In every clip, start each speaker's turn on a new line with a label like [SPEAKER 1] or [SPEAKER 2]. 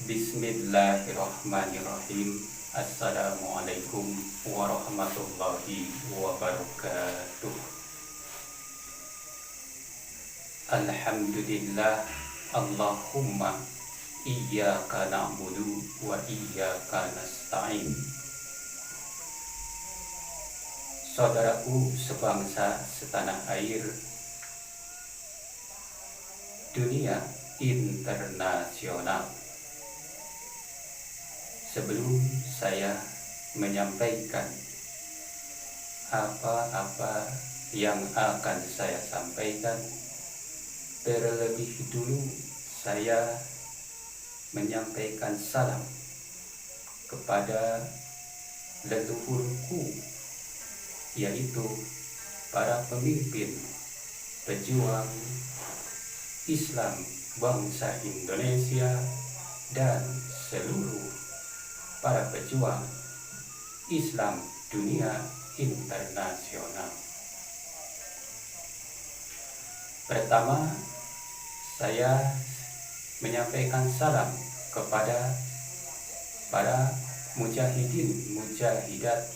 [SPEAKER 1] Bismillahirrahmanirrahim. Assalamualaikum warahmatullahi wabarakatuh. Alhamdulillah. Allahumma iyyaka na'budu wa iyyaka nasta'in. Saudaraku sebangsa setanah air, dunia internasional. Sebelum saya menyampaikan apa-apa yang akan saya sampaikan, terlebih dulu saya menyampaikan salam kepada leluhurku, yaitu para pemimpin pejuang Islam bangsa Indonesia dan seluruh para pejuang Islam dunia internasional. Pertama, saya menyampaikan salam kepada para mujahidin, mujahidat,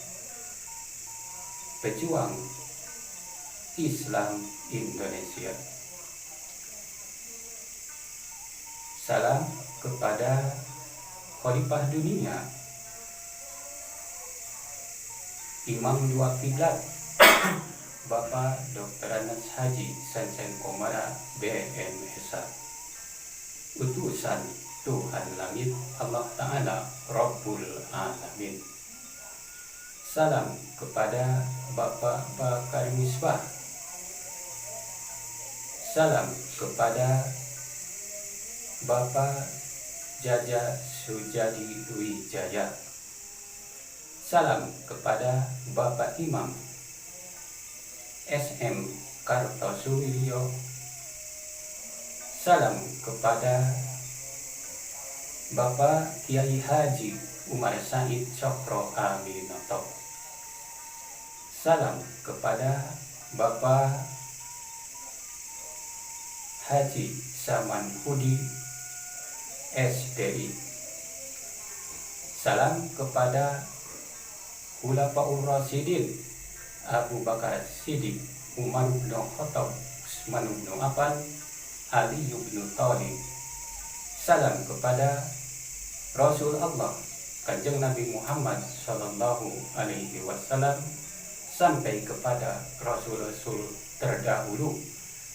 [SPEAKER 1] pejuang Islam Indonesia. Salam kepada Khalifah dunia, Imam dua kiblat, Bapak Dr. Anas Haji Sensen Komara BMSA, utusan Tuhan langit Allah Ta'ala Rabbul Alamin. Salam kepada Bapak Bakar Misbah. Salam kepada Bapak Jaja Sujadi Wijaya. Salam kepada Bapak Imam SM Kartosuwiryo. Salam kepada Bapak Kiai Haji Umar Said Cokro Aminoto. Salam kepada Bapak Haji Saman Hudi SDI. Salam kepada Khulafaur Rasyidin Abu Bakar Siddiq, Umar bin Khattab, Utsman bin Affan, Ali bin Thalib. Salam kepada Rasul Allah Kanjeng Nabi Muhammad Sallallahu Alaihi Wasallam, sampai kepada Rasul-Rasul terdahulu,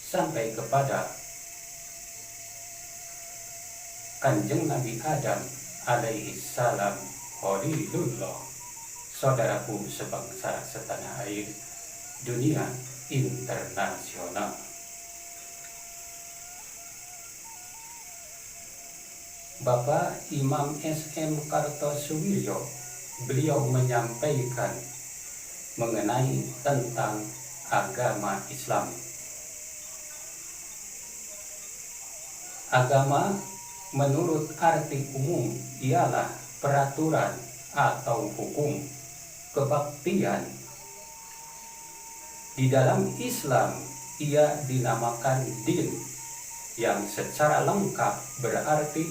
[SPEAKER 1] sampai kepada Kanjeng Nabi Adam alaihi salam Khalilullah. Saudaraku sebangsa setanah air, dunia internasional. Bapak Imam SM Kartosuwiryo, beliau menyampaikan mengenai tentang agama Islam. Agama menurut arti umum ialah peraturan atau hukum, kebaktian. Di dalam Islam ia dinamakan din, yang secara lengkap berarti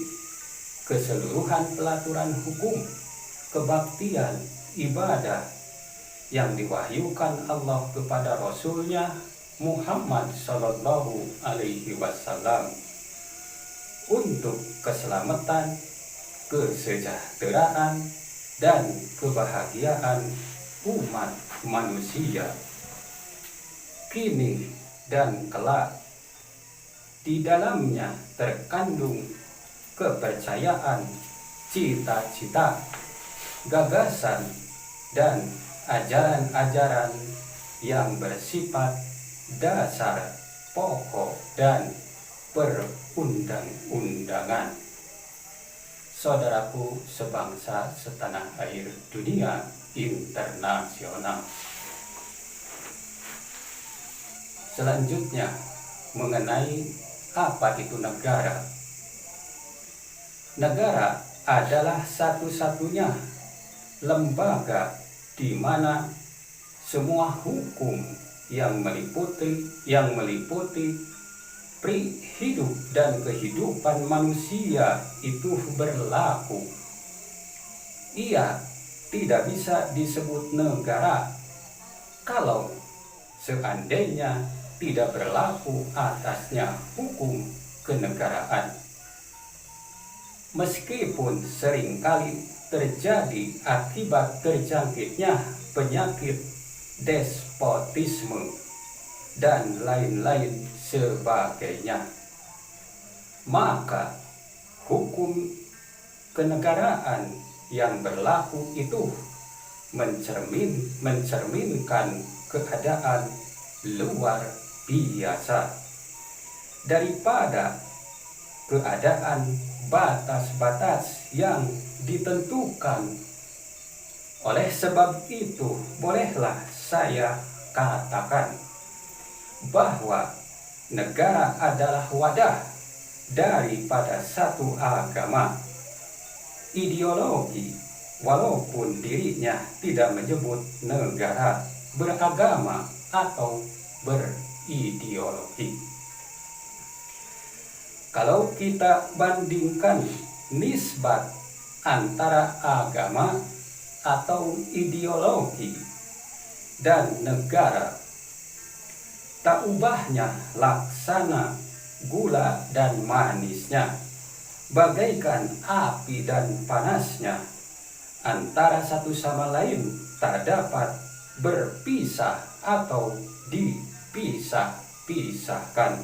[SPEAKER 1] keseluruhan pelaturan hukum, kebaktian, ibadah yang diwahyukan Allah kepada Rasulnya Muhammad Sallallahu Alaihi Wasallam untuk keselamatan, kesejahteraan, dan kebahagiaan umat manusia kini dan kelak. Di dalamnya terkandung kepercayaan, cita-cita, gagasan, dan ajaran-ajaran yang bersifat dasar, pokok, dan perundang-undangan. Saudaraku sebangsa setanah air, dunia internasional. Selanjutnya mengenai apa itu negara. Negara adalah satu-satunya lembaga di mana semua hukum yang meliputi hidup dan kehidupan manusia itu berlaku. Ia tidak bisa disebut negara kalau seandainya tidak berlaku atasnya hukum kenegaraan. Meskipun seringkali terjadi akibat terjangkitnya penyakit despotisme dan lain-lain sebagainya, maka hukum kenegaraan yang berlaku itu mencerminkan keadaan luar biasa daripada keadaan batas-batas yang ditentukan. Oleh sebab itu, bolehlah saya katakan bahwa negara adalah wadah daripada satu agama, ideologi, walaupun dirinya tidak menyebut negara, beragama, atau berideologi. Kalau kita bandingkan nisbat antara agama atau ideologi dan negara, tak ubahnya laksana gula dan manisnya, bagaikan api dan panasnya, antara satu sama lain tak dapat berpisah atau dipisah-pisahkan.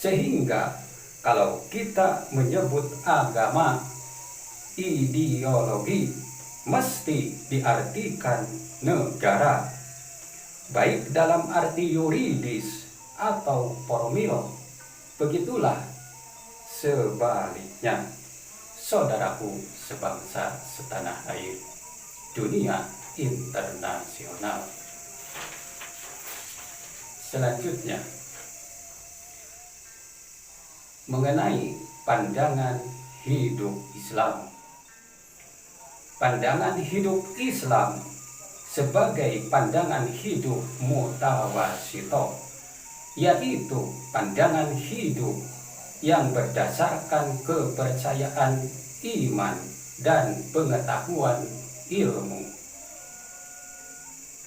[SPEAKER 1] Sehingga kalau kita menyebut agama, ideologi, mesti diartikan negara, baik dalam arti yuridis atau formil. Begitulah sebaliknya, saudaraku sebangsa setanah air, dunia internasional. Selanjutnya, mengenai pandangan hidup Islam. Pandangan hidup Islam sebagai pandangan hidup mutawasito, yaitu pandangan hidup yang berdasarkan kepercayaan iman dan pengetahuan ilmu,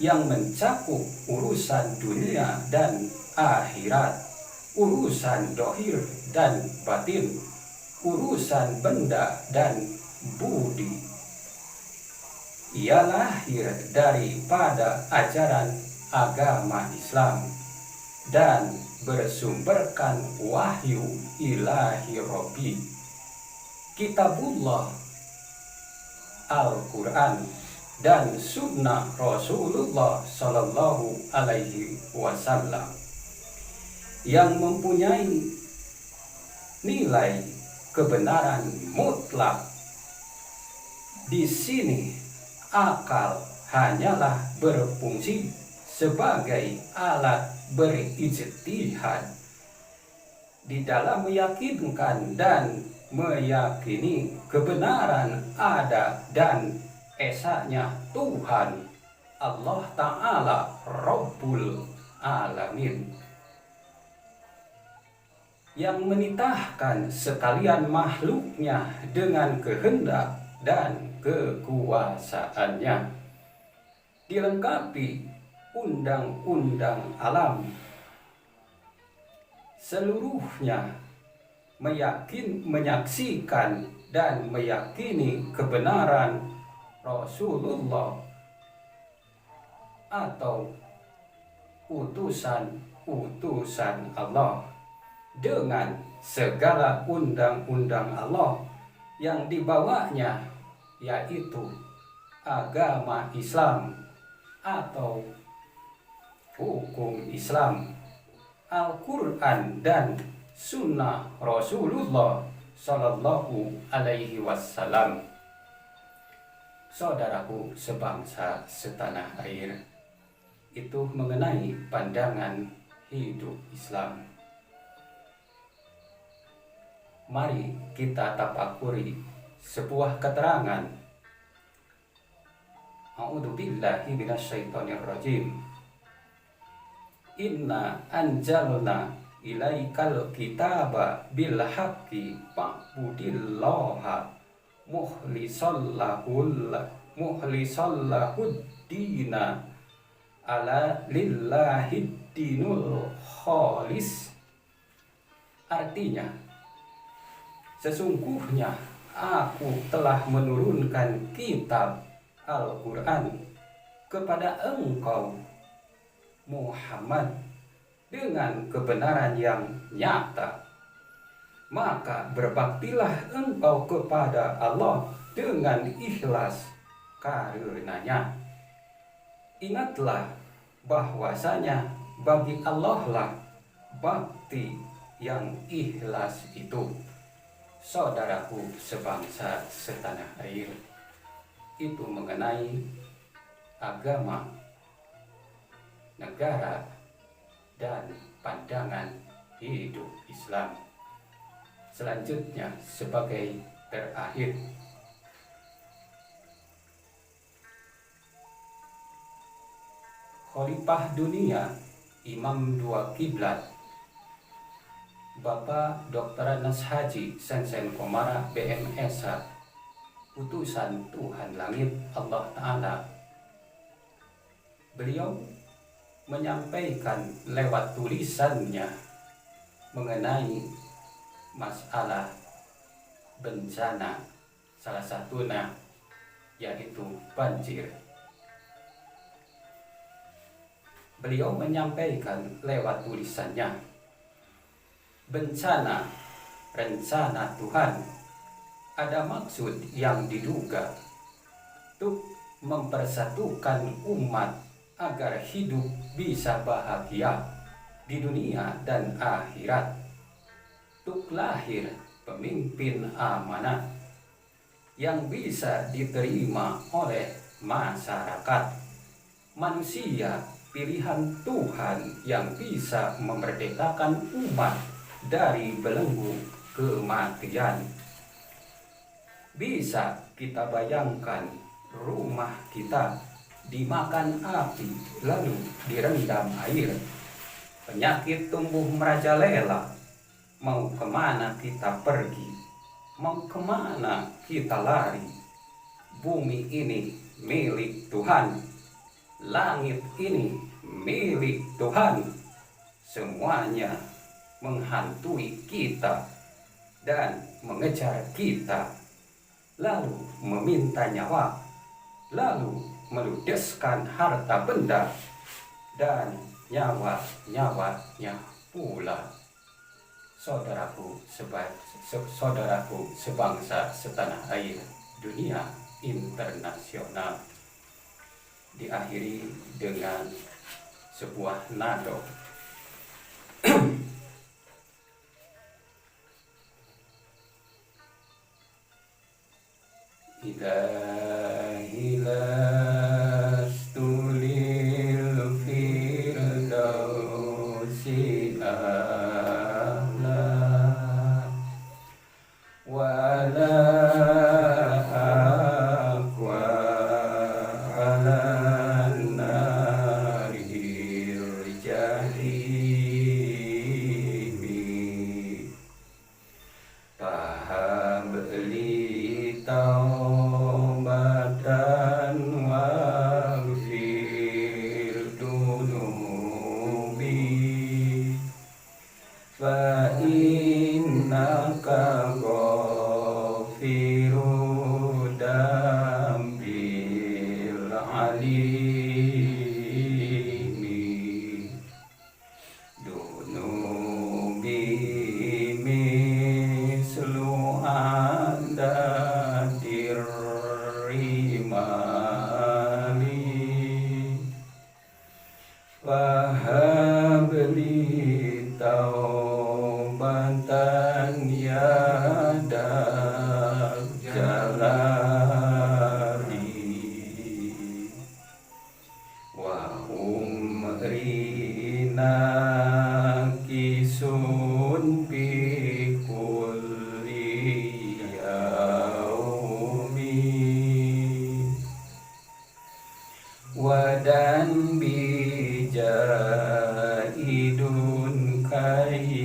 [SPEAKER 1] yang mencakup urusan dunia dan akhirat, urusan dohir dan batin, urusan benda dan budi. Ia lahir daripada ajaran agama Islam dan bersumberkan wahyu ilahi Rabbi, Kitabullah, Al-Quran, dan sunnah Rasulullah Sallallahu Alaihi Wasallam, yang mempunyai nilai kebenaran mutlak. Di sini akal hanyalah berfungsi sebagai alat berijtihad di dalam meyakinkan dan meyakini kebenaran ada dan esanya Tuhan Allah Ta'ala Rabbul Alamin, yang menitahkan sekalian makhluknya dengan kehendak dan kekuasaannya, dilengkapi undang-undang alam, seluruhnya menyaksikan dan meyakini kebenaran Rasulullah atau utusan-utusan Allah, dengan segala undang-undang Allah yang dibawanya, yaitu agama Islam atau hukum Islam, Al-Quran dan sunnah Rasulullah Sallallahu Alaihi Wasallam. Saudaraku sebangsa setanah air, itu mengenai pandangan hidup Islam. Mari kita tafakuri sebuah keterangan. A'udzubillahi minasyaitonir rajim. Inna anjalna ilaikal kitaba bil haqqi fa'budillaha muhlisallahud dina ala lillahid dinul kholis. Artinya, sesungguhnya aku telah menurunkan kitab Al-Quran kepada engkau Muhammad dengan kebenaran yang nyata. Maka berbaktilah engkau kepada Allah dengan ikhlas karenanya. Ingatlah bahwasanya bagi Allah lah bakti yang ikhlas itu. Saudaraku sebangsa setanah air, itu mengenai agama, negara, dan pandangan hidup Islam. Selanjutnya sebagai terakhir, Khalifah dunia, Imam dua kiblat, Bapak Dr. Anas Haji Sensen Komara BMSH, utusan Tuhan langit Allah Ta'ala. Beliau menyampaikan lewat tulisannya mengenai masalah bencana, salah satunya yaitu banjir. Beliau menyampaikan lewat tulisannya, bencana rencana Tuhan ada maksud yang diduga untuk mempersatukan umat agar hidup bisa bahagia di dunia dan akhirat, untuk lahir pemimpin amanah yang bisa diterima oleh masyarakat, manusia pilihan Tuhan yang bisa memerdekakan umat dari belenggu kematian. Bisa kita bayangkan rumah kita dimakan api lalu direndam air, penyakit tumbuh merajalela. Mau kemana kita pergi? Mau kemana kita lari? Bumi ini milik Tuhan, langit ini milik Tuhan. Semuanya menghantui kita dan mengejar kita, lalu meminta nyawa, lalu meludeskan harta benda dan nyawa-nyawanya pula. Saudaraku sebangsa setanah air, dunia internasional, diakhiri dengan sebuah nado. Ilahi lastu lil firdausi a'la wala aqwa ala naril jahimi. Paham beli taubatan waghfir dunubi fa innaka ghafiru dambil alimi. Dunubi mislu anda dirimali wahabli taubatan ya dal jalali wa umrina kisun bi kulli yaumi wadan bijaidun kai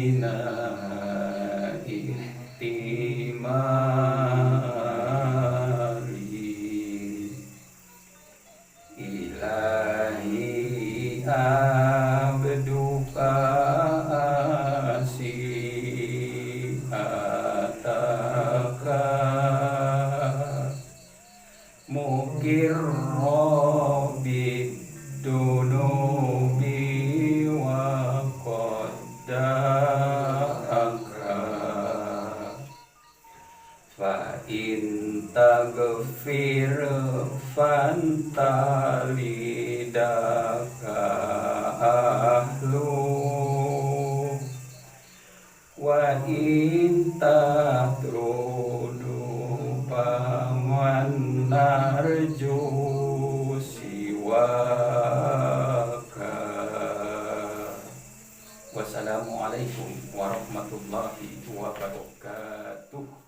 [SPEAKER 1] fa in taghfir fantalidaka ahlu wa in tatrudu faman narju siwaka. Wassalamualaikum warahmatullahi wabarakatuh.